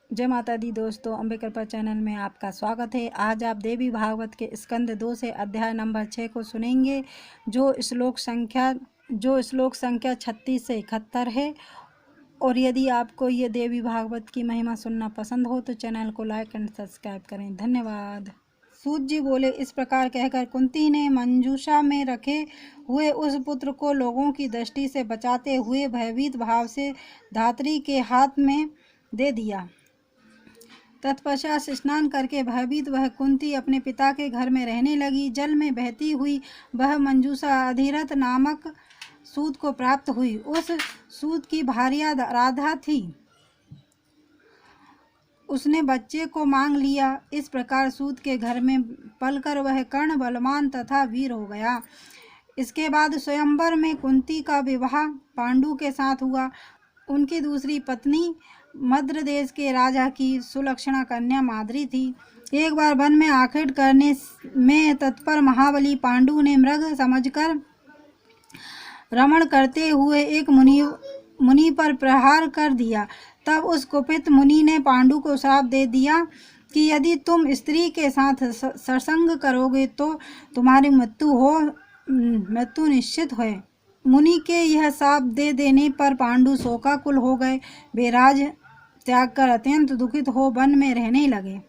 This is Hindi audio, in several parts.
जय माता दी दोस्तों, अम्बे कृपा चैनल में आपका स्वागत है। आज आप देवी भागवत के स्कंद 2 से अध्याय नंबर 6 को सुनेंगे, जो श्लोक संख्या 36 से 71 है। और यदि आपको ये देवी भागवत की महिमा सुनना पसंद हो तो चैनल को लाइक एंड सब्सक्राइब करें। धन्यवाद। सूत जी बोले, इस प्रकार कहकर कुंती ने मंजूषा में रखे हुए उस पुत्र को लोगों की दृष्टि से बचाते हुए भयभीत भाव से धात्री के हाथ में दे दिया। तत्पश्चात स्नान करके भयभीत वह कुंती अपने पिता के घर में रहने लगी। जल में बहती हुई वह मंजूषा अधिरथ नामक सूत को प्राप्त हुई। उस सूत की भार्या राधा थी। उसने बच्चे को मांग लिया। इस प्रकार सूत के घर में पलकर वह कर्ण बलवान तथा वीर हो गया। इसके बाद स्वयंवर में कुंती का विवाह पांडु के साथ हुआ। उनकी दूसरी पत्नी मद्र देश के राजा की सुलक्षणा कन्या माद्री थी। एक बार वन में आखेट करने में तत्पर महाबली पांडु ने मृग समझकर रमण करते हुए एक मुनि पर प्रहार कर दिया। तब उस कुपित मुनि ने पांडु को श्राप दे दिया कि यदि तुम स्त्री के साथ सत्संग करोगे तो तुम्हारी मृत्यु निश्चित है। मुनि के यह शाप दे देने पर पांडु शोकाकुल हो गए। वे राज त्याग कर अत्यंत दुखित हो वन में रहने लगे।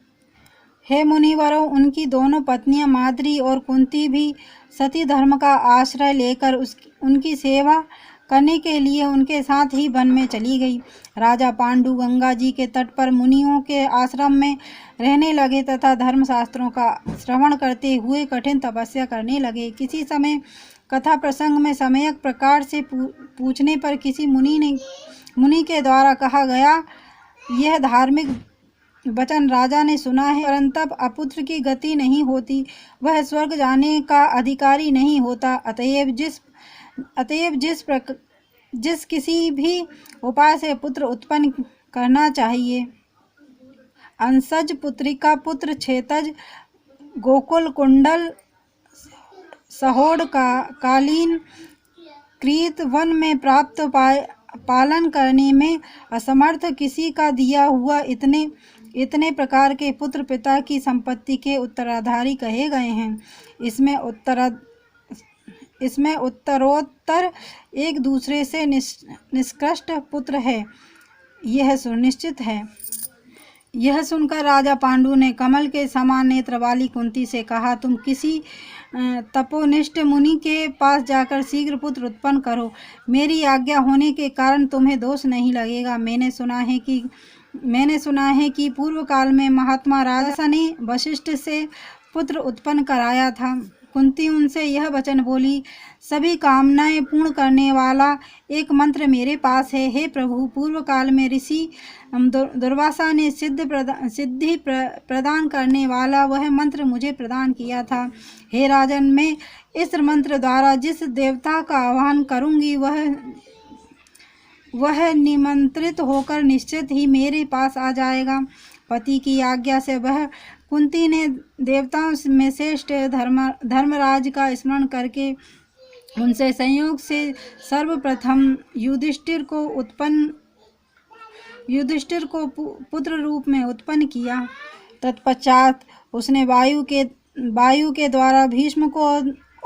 हे मुनिवरों, उनकी दोनों पत्नियां माद्री और कुंती भी सती धर्म का आश्रय लेकर उनकी सेवा करने के लिए उनके साथ ही वन में चली गई। राजा पांडु गंगा जी के तट पर मुनियों के आश्रम में रहने लगे तथा धर्मशास्त्रों का श्रवण करते हुए कठिन तपस्या करने लगे। किसी समय कथा प्रसंग में सम्यक प्रकार से पूछने पर किसी मुनि के द्वारा कहा गया, यह धार्मिक वचन राजा ने सुना है, परंतु अपुत्र की गति नहीं होती, वह स्वर्ग जाने का अधिकारी नहीं होता। अतएव जिस किसी भी उपाय से पुत्र उत्पन्न करना चाहिए। अंशज पुत्रिका पुत्र क्षेत्रज गोकुल कुंडल सहोड़ का कालीन कृत वन में प्राप्त पालन करने में असमर्थ किसी का दिया हुआ इतने प्रकार के पुत्र पिता की संपत्ति के उत्तराधारी कहे गए हैं। इसमें उत्तरोत्तर एक दूसरे से निष्कृष्ट पुत्र है, यह सुनिश्चित है। यह सुनकर राजा पांडु ने कमल के समान नेत्र वाली कुंती से कहा, तुम किसी तपोनिष्ठ मुनि के पास जाकर शीघ्र पुत्र उत्पन्न करो। मेरी आज्ञा होने के कारण तुम्हें दोष नहीं लगेगा। मैंने सुना है कि पूर्व काल में महात्मा राजा ने वशिष्ठ से पुत्र उत्पन्न कराया था। कुंती उनसे यह वचन बोली, सभी कामनाएं पूर्ण करने वाला एक मंत्र मेरे पास है। हे प्रभु, पूर्व काल में ऋषि दुर्वासा ने सिद्धि प्रदान करने वाला वह मंत्र मुझे प्रदान किया था। हे राजन, मैं इस मंत्र द्वारा जिस देवता का आह्वान करूंगी वह निमंत्रित होकर निश्चित ही मेरे पास आ जाएगा। पति की आज्ञा से वह कुंती ने देवताओं में श्रेष्ठ धर्मराज का स्मरण करके उनसे संयोग से सर्वप्रथम युधिष्ठिर को पुत्र रूप में उत्पन्न किया। तत्पश्चात उसने वायु के द्वारा भीष्म को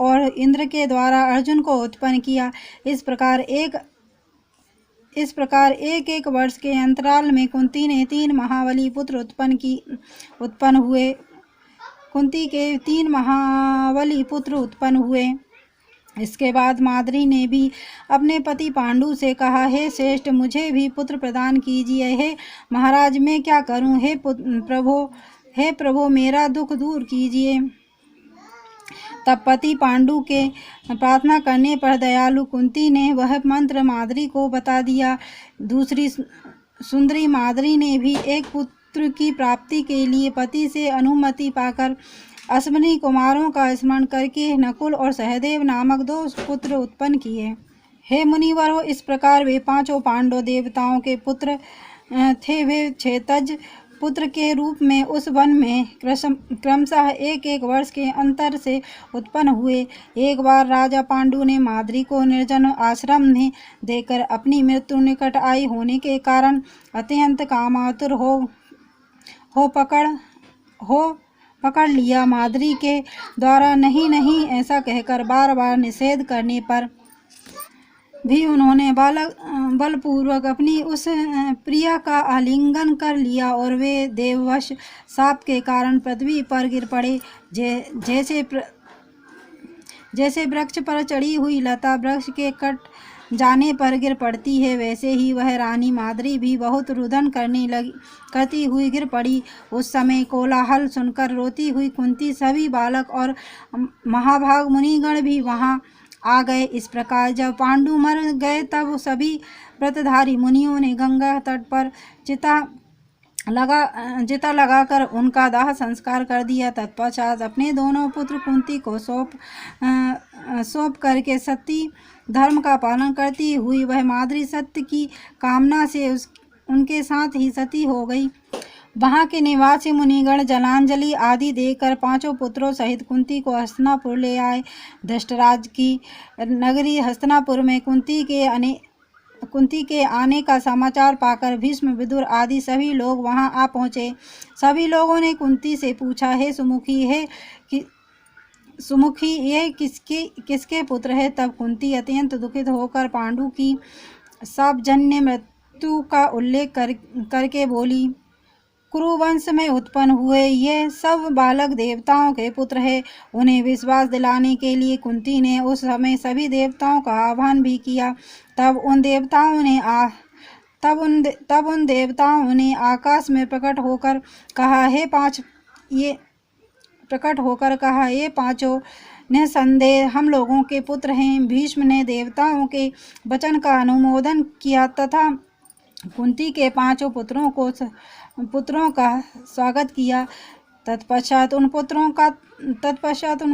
और इंद्र के द्वारा अर्जुन को उत्पन्न किया। इस प्रकार एक वर्ष के अंतराल में कुंती ने 3 महाबली पुत्र उत्पन्न हुए। कुंती के 3 महाबली पुत्र उत्पन्न हुए। इसके बाद माद्री ने भी अपने पति पांडु से कहा, हे श्रेष्ठ, मुझे भी पुत्र प्रदान कीजिए। हे महाराज, मैं क्या करूं? हे प्रभु, मेरा दुख दूर कीजिए। तब पति पांडु के प्रार्थना करने पर दयालु कुंती ने वह मंत्र माद्री को बता दिया। दूसरी सुंदरी माद्री ने भी एक पुत्र की प्राप्ति के लिए पति से अनुमति पाकर अश्विनी कुमारों का स्मरण करके नकुल और सहदेव नामक 2 पुत्र उत्पन्न किए। हे मुनिवरों, इस प्रकार वे 5 पांडव देवताओं के पुत्र थे। वे क्षेत्रज पुत्र के रूप में उस वन में क्रमशः एक एक वर्ष के अंतर से उत्पन्न हुए। एक बार राजा पांडु ने माद्री को निर्जन आश्रम में देकर अपनी मृत्यु निकट आई होने के कारण अत्यंत कामातुर हो पकड़ लिया। माद्री के द्वारा नहीं नहीं ऐसा कहकर बार बार निषेध करने पर भी उन्होंने बलपूर्वक अपनी उस प्रिया का आलिंगन कर लिया और वे देववश शाप के कारण पृथ्वी पर गिर पड़े। जैसे वृक्ष पर चढ़ी हुई लता वृक्ष के कट जाने पर गिर पड़ती है, वैसे ही वह रानी माद्री भी बहुत रुदन करती हुई गिर पड़ी। उस समय कोलाहल सुनकर रोती हुई कुंती, सभी बालक और महाभाग मुनिगण भी वहां आ गए। इस प्रकार जब पांडु मर गए तब सभी व्रतधारी मुनियों ने गंगा तट पर चिता लगाकर उनका दाह संस्कार कर दिया। तत्पश्चात अपने दोनों पुत्र कुंती को सौंप करके सती धर्म का पालन करती हुई वह माद्री सत्य की कामना से उनके साथ ही सती हो गई। वहां के निवासी मुनिगण जलांजलि आदि देकर पांचों पुत्रों सहित कुंती को हस्तिनापुर ले आए। धृतराज की नगरी हस्तिनापुर में कुंती के आने का समाचार पाकर भीष्म, विदुर आदि सभी लोग वहां आ पहुंचे। सभी लोगों ने कुंती से पूछा, हे सुमुखी ये किसके पुत्र है? तब कुंती अत्यंत दुखित होकर पांडु की शापजन्य मृत्यु का उल्लेख करके बोली, कुरुवंश में उत्पन्न हुए ये सब बालक देवताओं के पुत्र है। उन्हें विश्वास दिलाने के लिए कुंती ने उस समय सभी देवताओं का आह्वान भी किया। तब उन देवताओं ने आकाश में प्रकट होकर कहा, ये पांचों निसंदेह हम लोगों के पुत्र हैं। भीष्म ने देवताओं के वचन का अनुमोदन किया तथा कुंती के पांचों पुत्रों का स्वागत किया। तत्पश्चात उन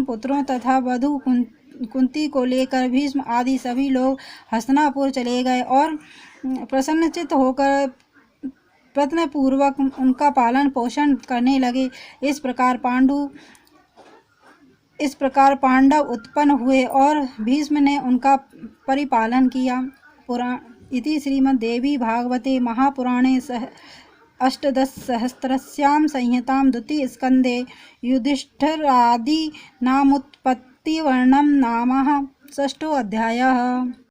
पुत्रों तथा वधू कुंती को लेकर भीष्म आदि सभी लोग हस्तिनापुर चले गए और प्रसन्नचित्त होकर प्रयत्नपूर्वक उनका पालन पोषण करने लगे। इस प्रकार पांडव उत्पन्न हुए और भीष्म ने उनका परिपालन किया। इति श्रीमद्देवी भागवते महापुराणे अष्टादशसहस्रस्यां संहितां द्वितीय स्कन्धे युधिष्ठिरादि नामोत्पत्तिवर्णनं नाम 6 अध्यायः।